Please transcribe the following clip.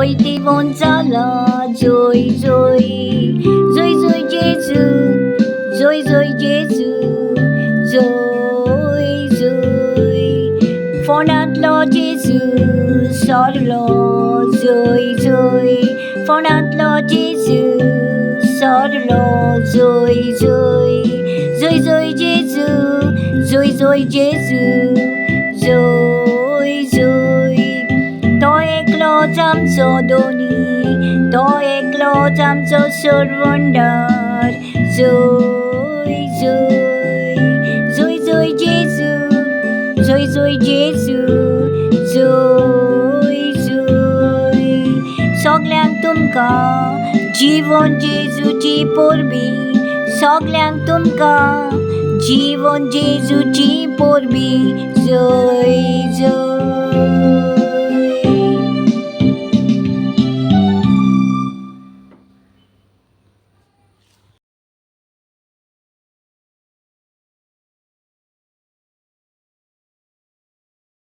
जय दिवन जाला जय जय जय जय जेजु जय जय जेजु जय जय फनातलो जेजु सरलो जय जय फनातलो जेजु सरलो जय जय जय जय जेजु जय जय जेजु जय जय तो एकलो आमचो दोनी तो एकलो आमचो सर्वंडार जय जय जय जय जेजु जय जय जेजु जय जय सगल्यांक तुमकां जीवन जेजूची पोरबी सगल्यांक तुमकां जीवन जेजूची पोरबी